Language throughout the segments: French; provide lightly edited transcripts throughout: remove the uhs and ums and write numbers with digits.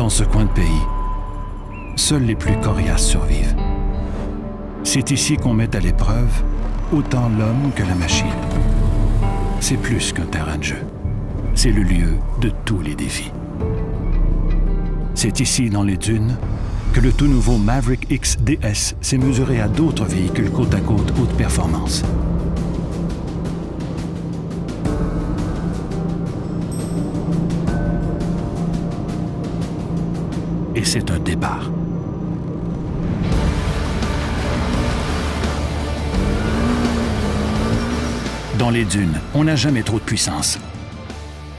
Dans ce coin de pays, seuls les plus coriaces survivent. C'est ici qu'on met à l'épreuve autant l'homme que la machine. C'est plus qu'un terrain de jeu. C'est le lieu de tous les défis. C'est ici, dans les dunes, que le tout nouveau Maverick X DS s'est mesuré à d'autres véhicules côte à côte haute performance. Et c'est un départ. Dans les dunes, on n'a jamais trop de puissance.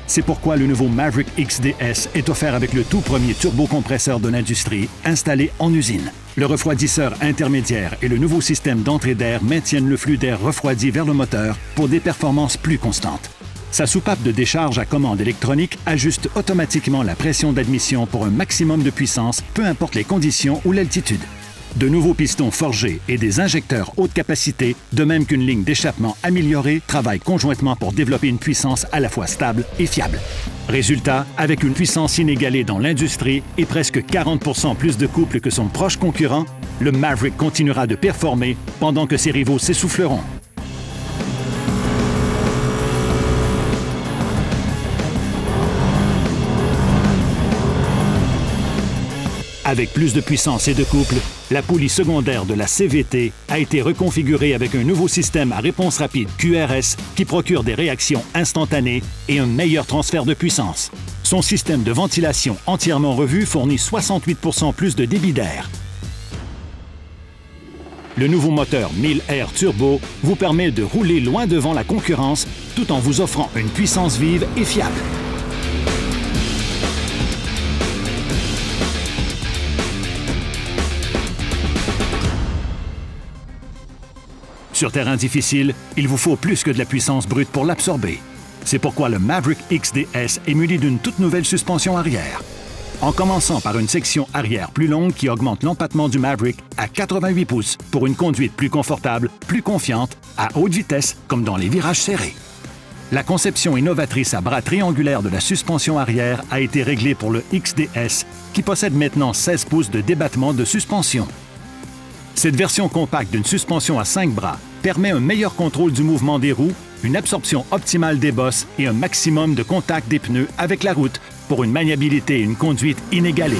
C'est pourquoi le nouveau Maverick X DS est offert avec le tout premier turbocompresseur de l'industrie installé en usine. Le refroidisseur intermédiaire et le nouveau système d'entrée d'air maintiennent le flux d'air refroidi vers le moteur pour des performances plus constantes. Sa soupape de décharge à commande électronique ajuste automatiquement la pression d'admission pour un maximum de puissance, peu importe les conditions ou l'altitude. De nouveaux pistons forgés et des injecteurs haute capacité, de même qu'une ligne d'échappement améliorée, travaillent conjointement pour développer une puissance à la fois stable et fiable. Résultat, avec une puissance inégalée dans l'industrie et presque 40% plus de couple que son proche concurrent, le Maverick continuera de performer pendant que ses rivaux s'essouffleront. Avec plus de puissance et de couple, la poulie secondaire de la CVT a été reconfigurée avec un nouveau système à réponse rapide QRS qui procure des réactions instantanées et un meilleur transfert de puissance. Son système de ventilation entièrement revu fournit 68% plus de débit d'air. Le nouveau moteur 1000R Turbo vous permet de rouler loin devant la concurrence tout en vous offrant une puissance vive et fiable. Sur terrain difficile, il vous faut plus que de la puissance brute pour l'absorber. C'est pourquoi le Maverick X DS est muni d'une toute nouvelle suspension arrière. En commençant par une section arrière plus longue qui augmente l'empattement du Maverick à 88 pouces pour une conduite plus confortable, plus confiante, à haute vitesse comme dans les virages serrés. La conception innovatrice à bras triangulaires de la suspension arrière a été réglée pour le XDS qui possède maintenant 16 pouces de débattement de suspension. Cette version compacte d'une suspension à 5 bras permet un meilleur contrôle du mouvement des roues, une absorption optimale des bosses et un maximum de contact des pneus avec la route pour une maniabilité et une conduite inégalées.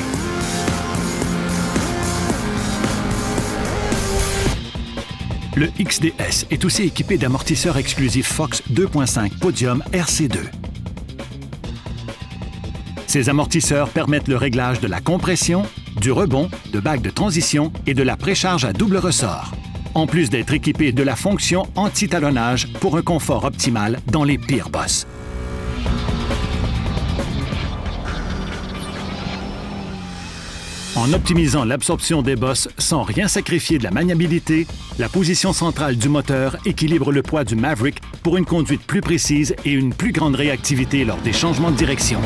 Le XDS est aussi équipé d'amortisseurs exclusifs Fox 2.5 Podium RC2. Ces amortisseurs permettent le réglage de la compression, du rebond, de bague de transition et de la précharge à double ressort, en plus d'être équipé de la fonction anti-talonnage pour un confort optimal dans les pires bosses. En optimisant l'absorption des bosses sans rien sacrifier de la maniabilité, la position centrale du moteur équilibre le poids du Maverick pour une conduite plus précise et une plus grande réactivité lors des changements de direction.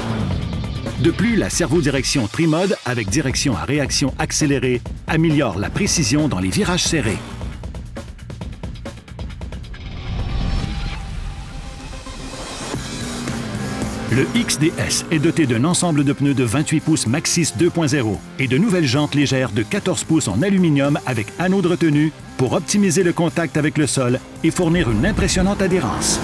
De plus, la servo-direction Trimode avec direction à réaction accélérée améliore la précision dans les virages serrés. Le XDS est doté d'un ensemble de pneus de 28 pouces Maxxis 2.0 et de nouvelles jantes légères de 14 pouces en aluminium avec anneau de retenue pour optimiser le contact avec le sol et fournir une impressionnante adhérence.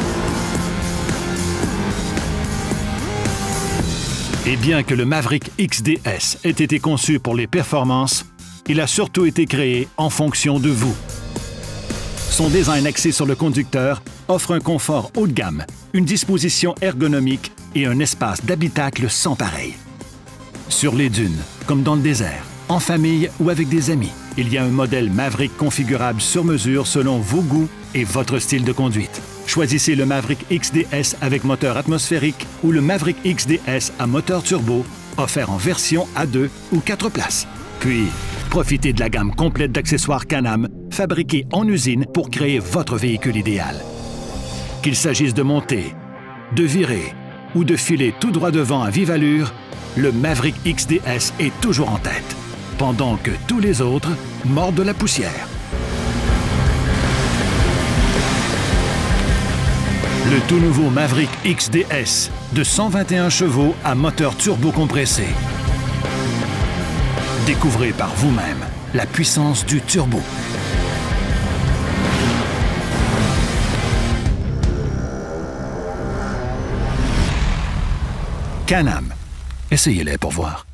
Et bien que le Maverick XDS ait été conçu pour les performances, il a surtout été créé en fonction de vous. Son design axé sur le conducteur offre un confort haut de gamme, une disposition ergonomique et un espace d'habitacle sans pareil. Sur les dunes, comme dans le désert, en famille ou avec des amis, il y a un modèle Maverick configurable sur mesure selon vos goûts et votre style de conduite. Choisissez le Maverick XDS avec moteur atmosphérique ou le Maverick XDS à moteur turbo, offert en version à 2 ou 4 places. Puis, profitez de la gamme complète d'accessoires Can-Am fabriqués en usine pour créer votre véhicule idéal. Qu'il s'agisse de monter, de virer ou de filer tout droit devant à vive allure, le Maverick XDS est toujours en tête, pendant que tous les autres mordent de la poussière. Le tout nouveau Maverick XDS de 121 chevaux à moteur turbo compressé. Découvrez par vous-même la puissance du turbo. Can-Am. Essayez-les pour voir.